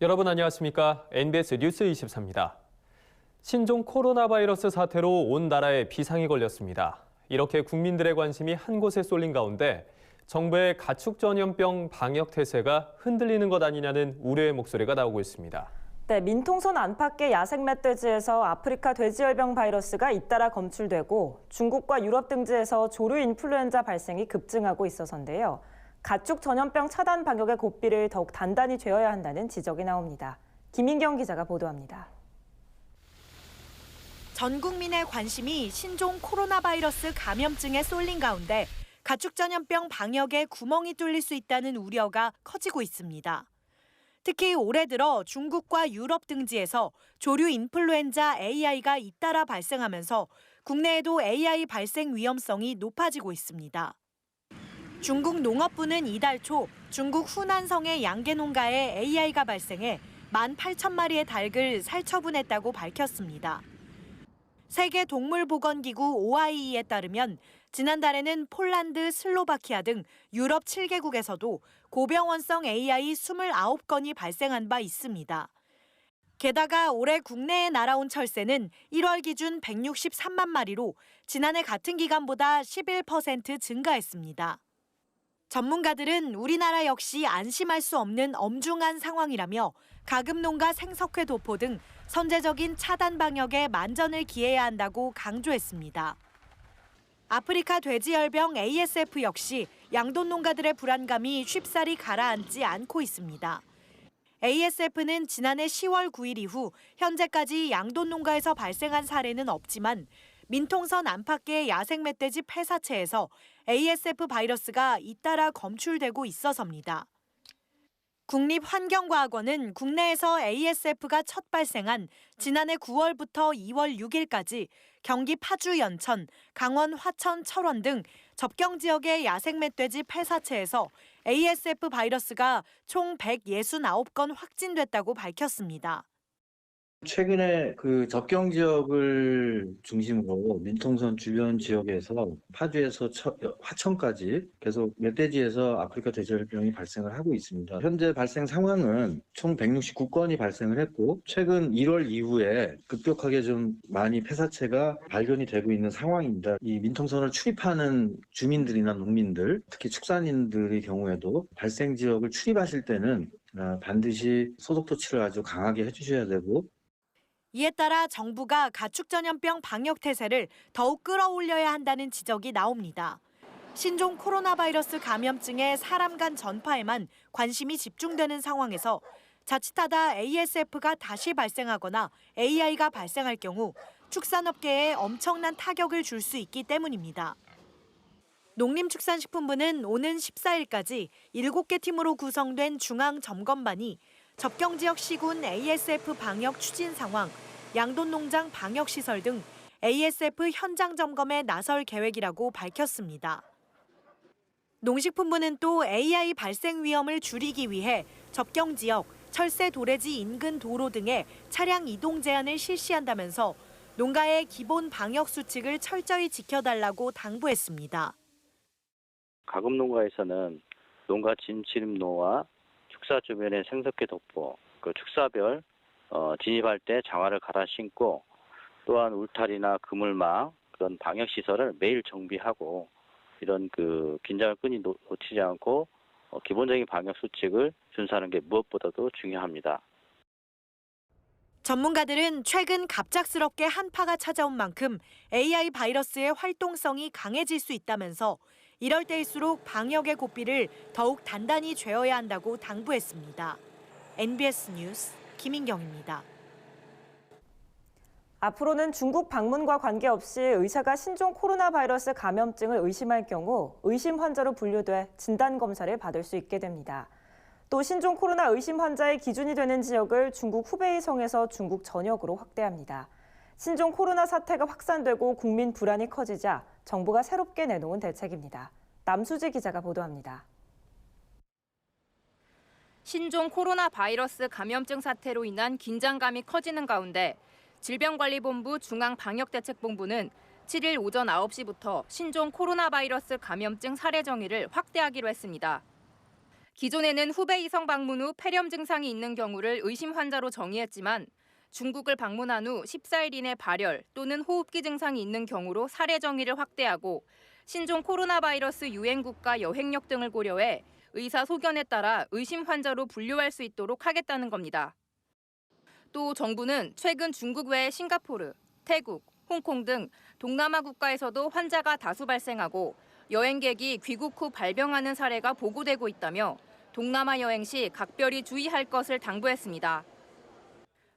여러분 안녕하십니까? NBS 뉴스 24입니다. 신종 코로나 바이러스 사태로 온 나라에 비상이 걸렸습니다. 이렇게 국민들의 관심이 한 곳에 쏠린 가운데 정부의 가축 전염병 방역 태세가 흔들리는 것 아니냐는 우려의 목소리가 나오고 있습니다. 네, 민통선 안팎의 야생 멧돼지에서 아프리카 돼지열병 바이러스가 잇따라 검출되고 중국과 유럽 등지에서 조류 인플루엔자 발생이 급증하고 있어서인데요. 가축 전염병 차단 방역의 고삐를 더욱 단단히 죄어야 한다는 지적이 나옵니다. 김인경 기자가 보도합니다. 전 국민의 관심이 신종 코로나 바이러스 감염증에 쏠린 가운데 가축 전염병 방역에 구멍이 뚫릴 수 있다는 우려가 커지고 있습니다. 특히 올해 들어 중국과 유럽 등지에서 조류 인플루엔자 AI가 잇따라 발생하면서 국내에도 AI 발생 위험성이 높아지고 있습니다. 중국 농업부는 이달 초 중국 후난성의 양계 농가에 AI가 발생해 18,000마리의 닭을 살처분했다고 밝혔습니다. 세계동물보건기구 OIE에 따르면 지난달에는 폴란드, 슬로바키아 등 유럽 7개국에서도 고병원성 AI 29건이 발생한 바 있습니다. 게다가 올해 국내에 날아온 철새는 1월 기준 163만 마리로 지난해 같은 기간보다 11% 증가했습니다. 전문가들은 우리나라 역시 안심할 수 없는 엄중한 상황이라며 가금농가 생석회 도포 등 선제적인 차단 방역에 만전을 기해야 한다고 강조했습니다. 아프리카 돼지열병 ASF 역시 양돈 농가들의 불안감이 쉽사리 가라앉지 않고 있습니다. ASF는 지난해 10월 9일 이후 현재까지 양돈 농가에서 발생한 사례는 없지만 민통선 안팎의 야생 멧돼지 폐사체에서 ASF 바이러스가 잇따라 검출되고 있어서입니다. 국립환경과학원은 국내에서 ASF가 첫 발생한 지난해 9월부터 2월 6일까지 경기 파주 연천, 강원 화천 철원 등 접경 지역의 야생 멧돼지 폐사체에서 ASF 바이러스가 총 169건 확진됐다고 밝혔습니다. 최근에 그 접경 지역을 중심으로 민통선 주변 지역에서 파주에서 화천까지 계속 멧돼지에서 아프리카 돼지열병이 발생을 하고 있습니다. 현재 발생 상황은 총 169건이 발생을 했고 최근 1월 이후에 급격하게 좀 많이 폐사체가 발견이 되고 있는 상황입니다. 이 민통선을 출입하는 주민들이나 농민들, 특히 축산인들의 경우에도 발생 지역을 출입하실 때는 반드시 소독 조치를 아주 강하게 해주셔야 되고 이에 따라 정부가 가축 전염병 방역 태세를 더욱 끌어올려야 한다는 지적이 나옵니다. 신종 코로나 바이러스 감염증의 사람 간 전파에만 관심이 집중되는 상황에서 자칫하다 ASF가 다시 발생하거나 AI가 발생할 경우 축산업계에 엄청난 타격을 줄 수 있기 때문입니다. 농림축산식품부는 오는 14일까지 7개 팀으로 구성된 중앙점검반이 접경 지역 시군 ASF 방역 추진 상황, 양돈 농장 방역 시설 등 ASF 현장 점검에 나설 계획이라고 밝혔습니다. 농식품부는 또 AI 발생 위험을 줄이기 위해 접경 지역, 철새 도래지 인근 도로 등의 차량 이동 제한을 실시한다면서 농가의 기본 방역 수칙을 철저히 지켜달라고 당부했습니다. 가금농가에서는 농가 진출입로와 축사 주변의 생석회 도포, 축사별 진입할 때 장화를 갈아 신고 또한 울타리나 그물망 그런 방역 시설을 매일 정비하고 이런 긴장을 끈히 놓치지 않고 기본적인 방역 수칙을 준수하는 게 무엇보다도 중요합니다. 전문가들은 최근 갑작스럽게 한파가 찾아온 만큼 AI 바이러스의 활동성이 강해질 수 있다면서 이럴 때일수록 방역의 고삐를 더욱 단단히 죄어야 한다고 당부했습니다. NBS 뉴스 김인경입니다. 앞으로는 중국 방문과 관계없이 의사가 신종 코로나 바이러스 감염증을 의심할 경우 의심 환자로 분류돼 진단 검사를 받을 수 있게 됩니다. 또 신종 코로나 의심 환자의 기준이 되는 지역을 중국 후베이성에서 중국 전역으로 확대합니다. 신종 코로나 사태가 확산되고 국민 불안이 커지자 정부가 새롭게 내놓은 대책입니다. 남수지 기자가 보도합니다. 신종 코로나 바이러스 감염증 사태로 인한 긴장감이 커지는 가운데 질병관리본부 중앙방역대책본부는 7일 오전 9시부터 신종 코로나 바이러스 감염증 사례 정의를 확대하기로 했습니다. 기존에는 후배 이성 방문 후 폐렴 증상이 있는 경우를 의심 환자로 정의했지만 중국을 방문한 후 14일 이내 발열 또는 호흡기 증상이 있는 경우로 사례 정의를 확대하고 신종 코로나 바이러스 유행 국가 여행력 등을 고려해 의사 소견에 따라 의심 환자로 분류할 수 있도록 하겠다는 겁니다. 또 정부는 최근 중국 외에 싱가포르, 태국, 홍콩 등 동남아 국가에서도 환자가 다수 발생하고 여행객이 귀국 후 발병하는 사례가 보고되고 있다며 동남아 여행 시 각별히 주의할 것을 당부했습니다.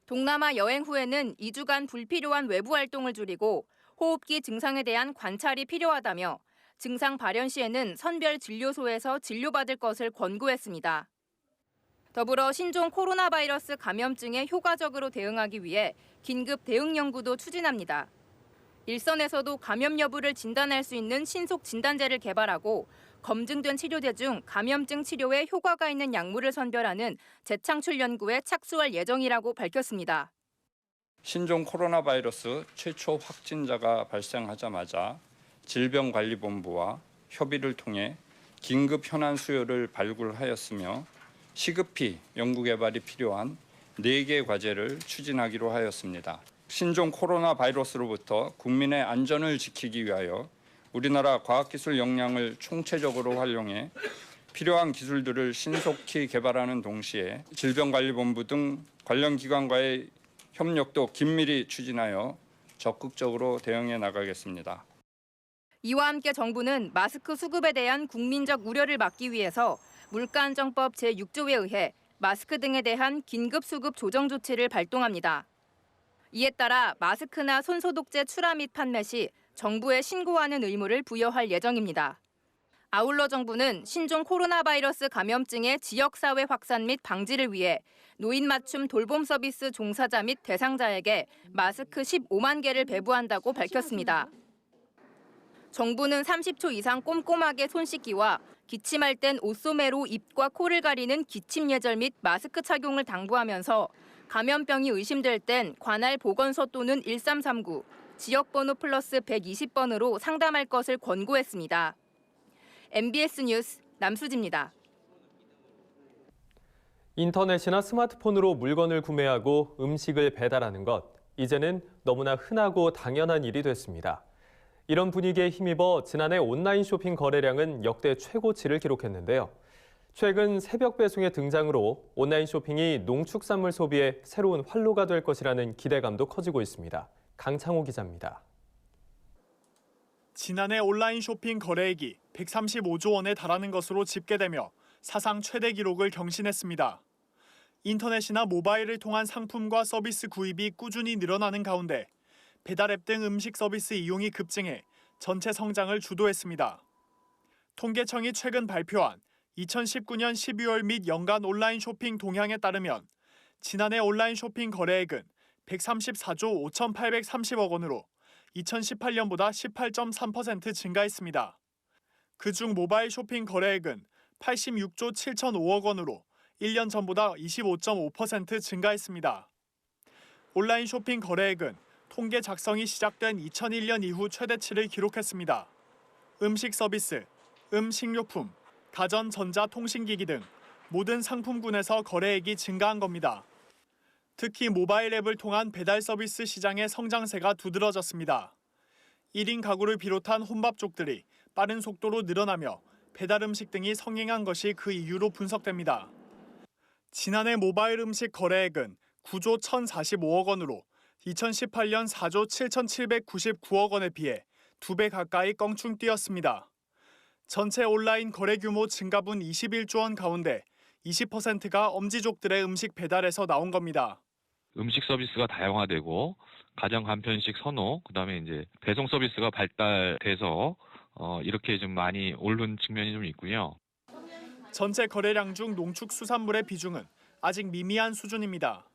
동남아 여행 후에는 2주간 불필요한 외부 활동을 줄이고 호흡기 증상에 대한 관찰이 필요하다며 증상 발현 시에는 선별 진료소에서 진료받을 것을 권고했습니다. 더불어 신종 코로나 바이러스 감염증에 효과적으로 대응하기 위해 긴급 대응 연구도 추진합니다. 일선에서도 감염 여부를 진단할 수 있는 신속 진단제를 개발하고 검증된 치료제 중 감염증 치료에 효과가 있는 약물을 선별하는 재창출 연구에 착수할 예정이라고 밝혔습니다. 신종 코로나 바이러스 최초 확진자가 발생하자마자 질병관리본부와 협의를 통해 긴급 현안 수요를 발굴하였으며 시급히 연구개발이 필요한 4개 과제를 추진하기로 하였습니다. 신종 코로나 바이러스로부터 국민의 안전을 지키기 위하여 우리나라 과학기술 역량을 총체적으로 활용해 필요한 기술들을 신속히 개발하는 동시에 질병관리본부 등 관련 기관과의 협력도 긴밀히 추진하여 적극적으로 대응해 나가겠습니다. 이와 함께 정부는 마스크 수급에 대한 국민적 우려를 막기 위해서 물가안정법 제6조에 의해 마스크 등에 대한 긴급 수급 조정 조치를 발동합니다. 이에 따라 마스크나 손소독제 출하 및 판매 시 정부에 신고하는 의무를 부여할 예정입니다. 아울러 정부는 신종 코로나 바이러스 감염증의 지역사회 확산 및 방지를 위해 노인 맞춤 돌봄 서비스 종사자 및 대상자에게 마스크 15만 개를 배부한다고 밝혔습니다. 정부는 30초 이상 꼼꼼하게 손 씻기와 기침할 땐 옷소매로 입과 코를 가리는 기침 예절 및 마스크 착용을 당부하면서 감염병이 의심될 땐 관할 보건소 또는 1339, 지역번호 플러스 120번으로 상담할 것을 권고했습니다. MBS 뉴스 남수지입니다. 인터넷이나 스마트폰으로 물건을 구매하고 음식을 배달하는 것, 이제는 너무나 흔하고 당연한 일이 됐습니다. 이런 분위기에 힘입어 지난해 온라인 쇼핑 거래량은 역대 최고치를 기록했는데요. 최근 새벽 배송의 등장으로 온라인 쇼핑이 농축산물 소비의 새로운 활로가 될 것이라는 기대감도 커지고 있습니다. 강창호 기자입니다. 지난해 온라인 쇼핑 거래액이 135조 원에 달하는 것으로 집계되며 사상 최대 기록을 경신했습니다. 인터넷이나 모바일을 통한 상품과 서비스 구입이 꾸준히 늘어나는 가운데 배달앱 등 음식 서비스 이용이 급증해 전체 성장을 주도했습니다. 통계청이 최근 발표한 2019년 12월 및 연간 온라인 쇼핑 동향에 따르면 지난해 온라인 쇼핑 거래액은 134조 5,830억 원으로 2018년보다 18.3% 증가했습니다. 그중 모바일 쇼핑 거래액은 86조 7,005억 원으로 1년 전보다 25.5% 증가했습니다. 온라인 쇼핑 거래액은 통계 작성이 시작된 2001년 이후 최대치를 기록했습니다. 음식 서비스, 식료품, 가전, 전자, 통신기기 등 모든 상품군에서 거래액이 증가한 겁니다. 특히 모바일 앱을 통한 배달 서비스 시장의 성장세가 두드러졌습니다. 1인 가구를 비롯한 혼밥족들이 빠른 속도로 늘어나며 배달 음식 등이 성행한 것이 그 이유로 분석됩니다. 지난해 모바일 음식 거래액은 9조 1,045억 원으로 2018년 4조 7,799억 원에 비해 2배 가까이 껑충 뛰었습니다. 전체 온라인 거래 규모 증가분 21조 원 가운데 20%가 엄지족들의 음식 배달에서 나온 겁니다. 음식 서비스가 다양화되고 가정 간편식 선호, 그다음에 이제 배송 서비스가 발달돼서 이렇게 좀 많이 오른 측면이 좀 있고요. 전체 거래량 중 농축수산물의 비중은 아직 미미한 수준입니다.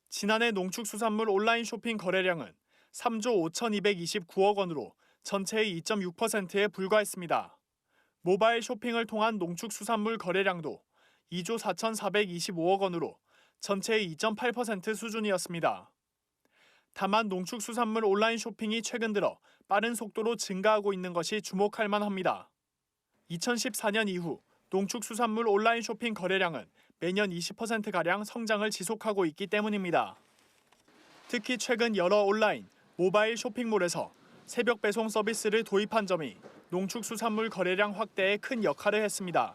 지난해 농축수산물 온라인 쇼핑 거래량은 3조 5,229억 원으로 전체의 2.6%에 불과했습니다. 모바일 쇼핑을 통한 농축수산물 거래량도 2조 4,425억 원으로 전체의 2.8% 수준이었습니다. 다만 농축수산물 온라인 쇼핑이 최근 들어 빠른 속도로 증가하고 있는 것이 주목할 만합니다. 2014년 이후 농축수산물 온라인 쇼핑 거래량은 매년 20%가량 성장을 지속하고 있기 때문입니다. 특히 최근 여러 온라인, 모바일 쇼핑몰에서 새벽 배송 서비스를 도입한 점이 농축수산물 거래량 확대에 큰 역할을 했습니다.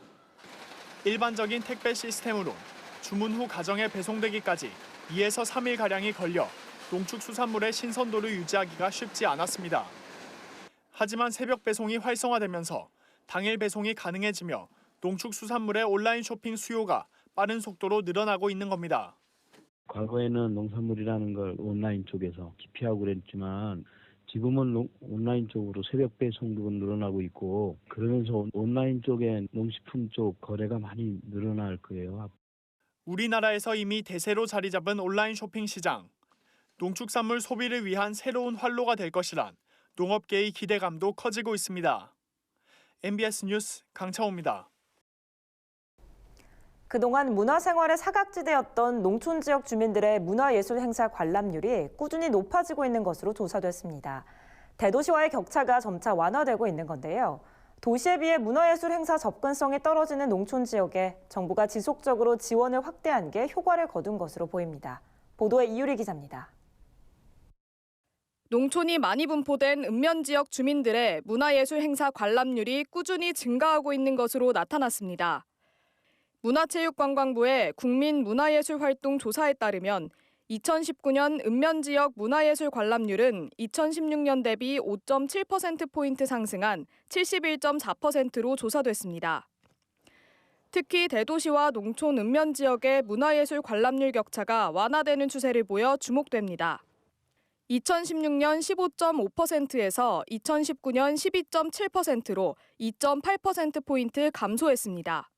일반적인 택배 시스템으론 주문 후 가정에 배송되기까지 2에서 3일가량이 걸려 농축수산물의 신선도를 유지하기가 쉽지 않았습니다. 하지만 새벽 배송이 활성화되면서 당일 배송이 가능해지며 농축수산물의 온라인 쇼핑 수요가 빠른 속도로 늘어나고 있는 겁니다. 과거에는 농산물이라는 걸 온라인 쪽에서 기피하고 그랬지만 지금은 온라인 쪽으로 새벽 배송도 늘어나고 있고 그러면서 온라인 쪽에 농식품 쪽 거래가 많이 늘어날 거예요. 우리나라에서 이미 대세로 자리 잡은 온라인 쇼핑 시장. 농축산물 소비를 위한 새로운 활로가 될 것이란 농업계의 기대감도 커지고 있습니다. MBS 뉴스 강창호입니다. 그동안 문화생활의 사각지대였던 농촌 지역 주민들의 문화예술 행사 관람률이 꾸준히 높아지고 있는 것으로 조사됐습니다. 대도시와의 격차가 점차 완화되고 있는 건데요. 도시에 비해 문화예술 행사 접근성이 떨어지는 농촌 지역에 정부가 지속적으로 지원을 확대한 게 효과를 거둔 것으로 보입니다. 보도에 이유리 기자입니다. 농촌이 많이 분포된 읍면 지역 주민들의 문화예술 행사 관람률이 꾸준히 증가하고 있는 것으로 나타났습니다. 문화체육관광부의 국민문화예술활동조사에 따르면 2019년 읍면 지역 문화예술 관람률은 2016년 대비 5.7%포인트 상승한 71.4%로 조사됐습니다. 특히 대도시와 농촌 읍면 지역의 문화예술 관람률 격차가 완화되는 추세를 보여 주목됩니다. 2016년 15.5%에서 2019년 12.7%로 2.8%포인트 감소했습니다.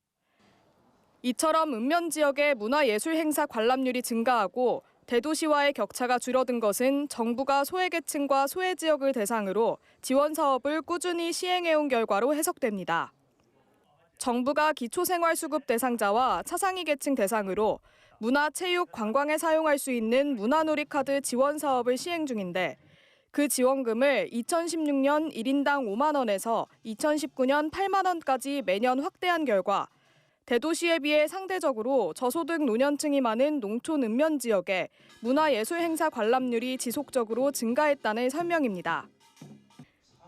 이처럼 읍면 지역의 문화예술 행사 관람률이 증가하고 대도시와의 격차가 줄어든 것은 정부가 소외계층과 소외지역을 대상으로 지원 사업을 꾸준히 시행해온 결과로 해석됩니다. 정부가 기초생활수급 대상자와 차상위 계층 대상으로 문화, 체육, 관광에 사용할 수 있는 문화놀이카드 지원 사업을 시행 중인데 그 지원금을 2016년 1인당 5만 원에서 2019년 8만 원까지 매년 확대한 결과 대도시에 비해 상대적으로 저소득 노년층이 많은 농촌 읍면 지역에 문화예술 행사 관람률이 지속적으로 증가했다는 설명입니다.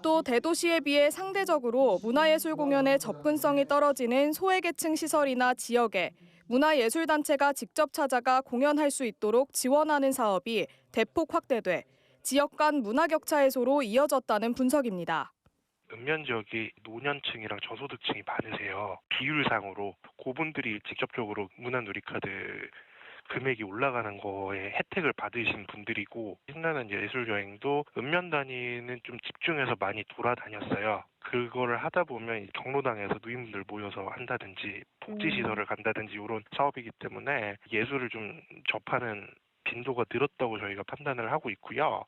또 대도시에 비해 상대적으로 문화예술 공연의 접근성이 떨어지는 소외계층 시설이나 지역에 문화예술단체가 직접 찾아가 공연할 수 있도록 지원하는 사업이 대폭 확대돼 지역 간 문화 격차 해소로 이어졌다는 분석입니다. 읍면 지역이 노년층이랑 저소득층이 많으세요. 비율상으로 그분들이 직접적으로 문화놀이카드 금액이 올라가는 거에 혜택을 받으신 분들이고 신나는 예술 여행도 읍면 단위는 좀 집중해서 많이 돌아다녔어요. 그거를 하다 보면 경로당에서 누임들 모여서 한다든지 복지시설을 간다든지 이런 사업이기 때문에 예술을 좀 접하는 빈도가 늘었다고 저희가 판단을 하고 있고요.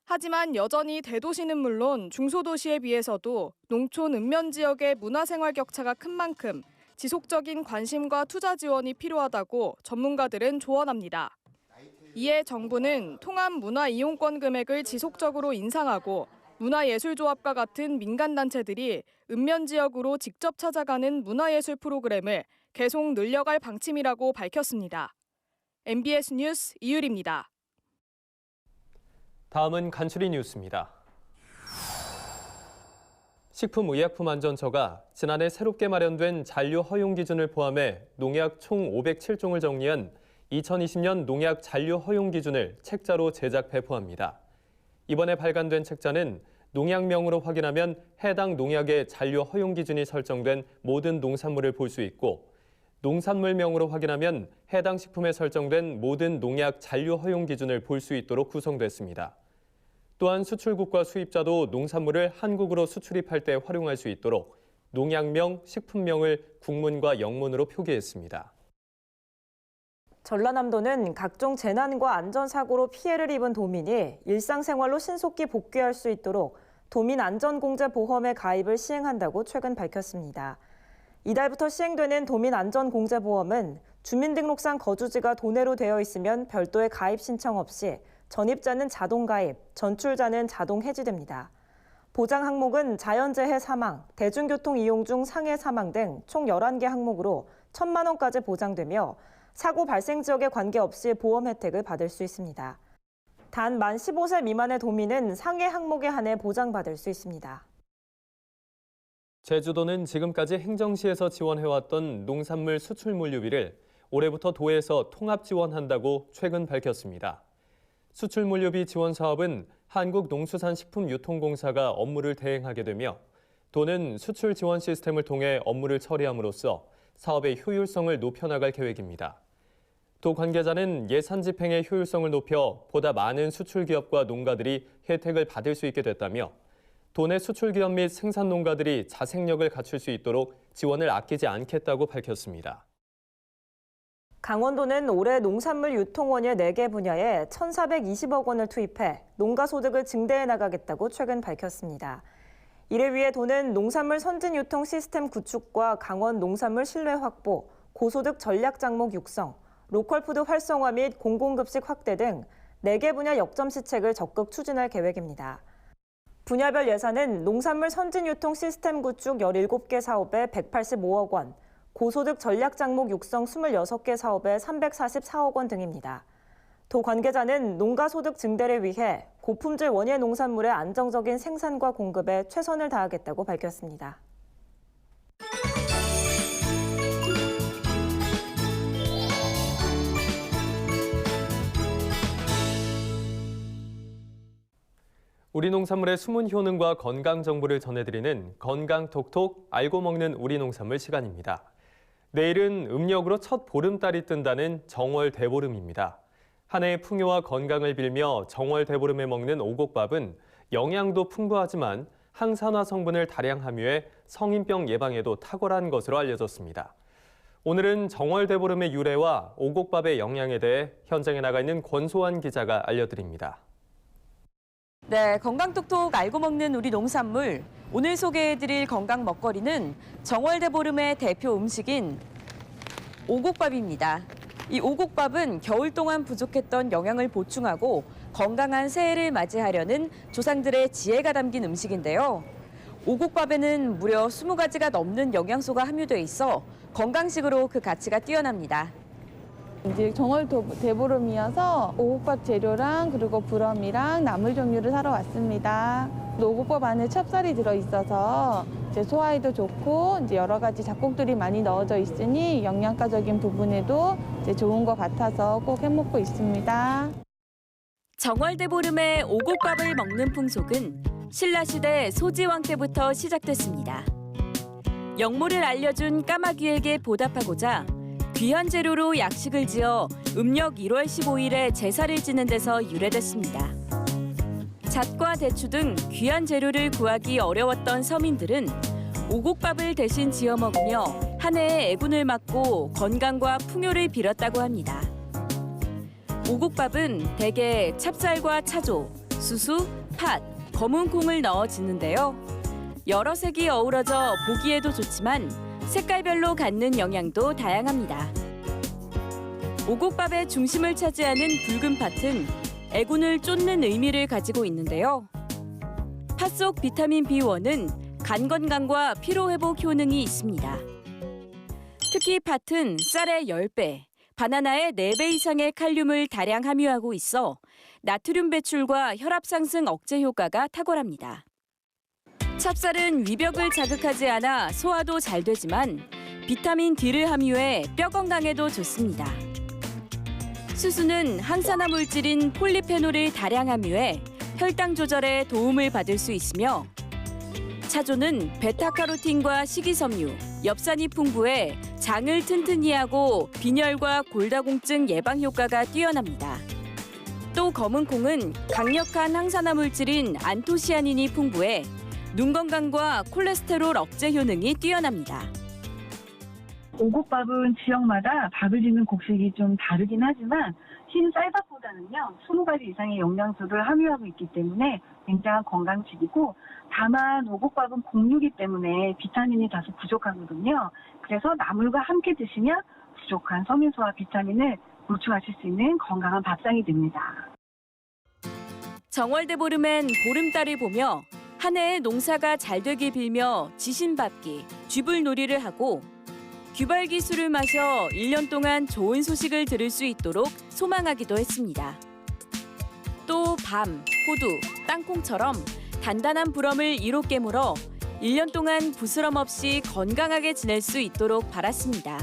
하지만 여전히 대도시는 물론 중소도시에 비해서도 농촌 읍면 지역의 문화생활 격차가 큰 만큼 지속적인 관심과 투자 지원이 필요하다고 전문가들은 조언합니다. 이에 정부는 통합 문화 이용권 금액을 지속적으로 인상하고 문화예술조합과 같은 민간단체들이 읍면 지역으로 직접 찾아가는 문화예술 프로그램을 계속 늘려갈 방침이라고 밝혔습니다. MBS 뉴스 이유리입니다. 다음은 간추리 뉴스입니다. 식품의약품안전처가 지난해 새롭게 마련된 잔류 허용 기준을 포함해 농약 총 507종을 정리한 2020년 농약 잔류 허용 기준을 책자로 제작 배포합니다. 이번에 발간된 책자는 농약명으로 확인하면 해당 농약의 잔류 허용 기준이 설정된 모든 농산물을 볼 수 있고 농산물명으로 확인하면 해당 식품에 설정된 모든 농약 잔류 허용 기준을 볼 수 있도록 구성됐습니다. 또한 수출국과 수입자도 농산물을 한국으로 수출입할 때 활용할 수 있도록 농약명, 식품명을 국문과 영문으로 표기했습니다. 전라남도는 각종 재난과 안전사고로 피해를 입은 도민이 일상생활로 신속히 복귀할 수 있도록 도민안전공제보험의 가입을 시행한다고 최근 밝혔습니다. 이달부터 시행되는 도민안전공제보험은 주민등록상 거주지가 도내로 되어 있으면 별도의 가입 신청 없이 전입자는 자동 가입, 전출자는 자동 해지됩니다. 보장 항목은 자연재해 사망, 대중교통 이용 중 상해 사망 등 총 11개 항목으로 1,000만 원까지 보장되며 사고 발생 지역에 관계없이 보험 혜택을 받을 수 있습니다. 단 만 15세 미만의 도민은 상해 항목에 한해 보장받을 수 있습니다. 제주도는 지금까지 행정시에서 지원해왔던 농산물 수출 물류비를 올해부터 도에서 통합 지원한다고 최근 밝혔습니다. 수출 물류비 지원 사업은 한국농수산식품유통공사가 업무를 대행하게 되며 도는 수출 지원 시스템을 통해 업무를 처리함으로써 사업의 효율성을 높여나갈 계획입니다. 도 관계자는 예산 집행의 효율성을 높여 보다 많은 수출 기업과 농가들이 혜택을 받을 수 있게 됐다며 도내 수출 기업 및 생산 농가들이 자생력을 갖출 수 있도록 지원을 아끼지 않겠다고 밝혔습니다. 강원도는 올해 농산물 유통원예 4개 분야에 1,420억 원을 투입해 농가 소득을 증대해 나가겠다고 최근 밝혔습니다. 이를 위해 도는 농산물 선진 유통 시스템 구축과 강원 농산물 신뢰 확보, 고소득 전략 장목 육성, 로컬푸드 활성화 및 공공급식 확대 등 4개 분야 역점 시책을 적극 추진할 계획입니다. 분야별 예산은 농산물 선진 유통 시스템 구축 17개 사업에 185억 원, 고소득 전략 장목 육성 26개 사업에 344억 원 등입니다. 도 관계자는 농가 소득 증대를 위해 고품질 원예 농산물의 안정적인 생산과 공급에 최선을 다하겠다고 밝혔습니다. 우리 농산물의 숨은 효능과 건강 정보를 전해드리는 건강톡톡 알고 먹는 우리 농산물 시간입니다. 내일은 음력으로 첫 보름달이 뜬다는 정월 대보름입니다. 한 해의 풍요와 건강을 빌며 정월 대보름에 먹는 오곡밥은 영양도 풍부하지만 항산화 성분을 다량 함유해 성인병 예방에도 탁월한 것으로 알려졌습니다. 오늘은 정월 대보름의 유래와 오곡밥의 영양에 대해 현장에 나가 있는 권소환 기자가 알려드립니다. 네, 건강톡톡 알고 먹는 우리 농산물. 오늘 소개해드릴 건강 먹거리는 정월 대보름의 대표 음식인 오곡밥입니다. 이 오곡밥은 겨울 동안 부족했던 영양을 보충하고 건강한 새해를 맞이하려는 조상들의 지혜가 담긴 음식인데요. 오곡밥에는 무려 20가지가 넘는 영양소가 함유돼 있어 건강식으로 그 가치가 뛰어납니다. 이제 정월 대보름이어서 오곡밥 재료랑 그리고 부럼이랑 나물 종류를 사러 왔습니다. 오곡밥 안에 찹쌀이 들어있어서 이제 소화에도 좋고 이제 여러 가지 작곡들이 많이 넣어져 있으니 영양가적인 부분에도 이제 좋은 것 같아서 꼭 해먹고 있습니다. 정월 대보름에 오곡밥을 먹는 풍속은 신라시대 소지왕 때부터 시작됐습니다. 영모를 알려준 까마귀에게 보답하고자 귀한 재료로 약식을 지어 음력 1월 15일에 제사를 지는 데서 유래됐습니다. 잣과 대추 등 귀한 재료를 구하기 어려웠던 서민들은 오곡밥을 대신 지어 먹으며 한 해의 애군을 막고 건강과 풍요를 빌었다고 합니다. 오곡밥은 대개 찹쌀과 차조, 수수, 팥, 검은 콩을 넣어 짓는데요. 여러 색이 어우러져 보기에도 좋지만 색깔별로 갖는 영양도 다양합니다. 오곡밥의 중심을 차지하는 붉은 팥은 애군을 쫓는 의미를 가지고 있는데요. 팥 속 비타민 B1은 간 건강과 피로 회복 효능이 있습니다. 특히 팥은 쌀의 10배, 바나나의 4배 이상의 칼륨을 다량 함유하고 있어 나트륨 배출과 혈압 상승 억제 효과가 탁월합니다. 찹쌀은 위벽을 자극하지 않아 소화도 잘 되지만 비타민 D를 함유해 뼈 건강에도 좋습니다. 수수는 항산화 물질인 폴리페놀을 다량 함유해 혈당 조절에 도움을 받을 수 있으며 차조는 베타카로틴과 식이섬유, 엽산이 풍부해 장을 튼튼히 하고 빈혈과 골다공증 예방 효과가 뛰어납니다. 또 검은 콩은 강력한 항산화 물질인 안토시아닌이 풍부해 눈 건강과 콜레스테롤 억제 효능이 뛰어납니다. 오곡밥은 지역마다 밥을 짓는 곡식이 좀 다르긴 하지만 흰 쌀밥보다는요 20가지 이상의 영양소를 함유하고 있기 때문에 굉장한 건강식이고 다만 오곡밥은 곡류이기 때문에 비타민이 다소 부족하거든요. 그래서 나물과 함께 드시면 부족한 섬유소와 비타민을 보충하실 수 있는 건강한 밥상이 됩니다. 정월 대보름엔 보름달을 보며 한 해의 농사가 잘 되길 빌며 지신밟기, 쥐불놀이를 하고 귀발 기술을 마셔 1년 동안 좋은 소식을 들을 수 있도록 소망하기도 했습니다. 또 밤, 호두, 땅콩처럼 단단한 부럼을 이로 깨물어 1년 동안 부스럼 없이 건강하게 지낼 수 있도록 바랐습니다.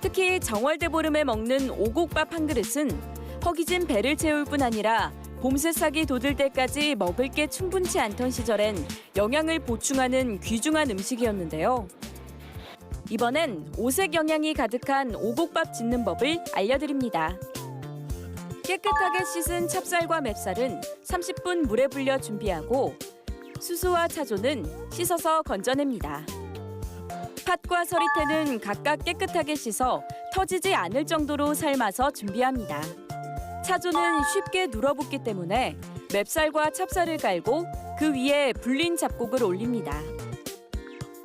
특히 정월대보름에 먹는 오곡밥 한 그릇은 허기진 배를 채울 뿐 아니라 봄새싹이 돋을 때까지 먹을 게 충분치 않던 시절엔 영양을 보충하는 귀중한 음식이었는데요. 이번엔 오색 영양이 가득한 오곡밥 짓는 법을 알려드립니다. 깨끗하게 씻은 찹쌀과 맵쌀은 30분 물에 불려 준비하고 수수와 차조는 씻어서 건져냅니다. 팥과 서리태는 각각 깨끗하게 씻어 터지지 않을 정도로 삶아서 준비합니다. 차조는 쉽게 눌어붙기 때문에 맵쌀과 찹쌀을 깔고 그 위에 불린 잡곡을 올립니다.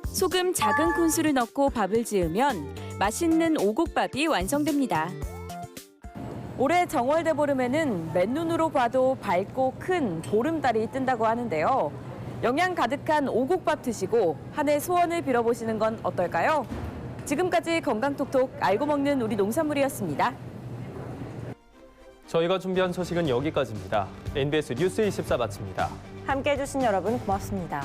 소금 작은 큰술을 넣고 밥을 지으면 맛있는 오곡밥이 완성됩니다. 올해 정월대보름에는 맨눈으로 봐도 밝고 큰 보름달이 뜬다고 하는데요. 영양 가득한 오곡밥 드시고 한 해 소원을 빌어보시는 건 어떨까요? 지금까지 건강톡톡 알고 먹는 우리 농산물이었습니다. 저희가 준비한 소식은 여기까지입니다. NBS 뉴스 24 마칩니다. 함께해 주신 여러분 고맙습니다.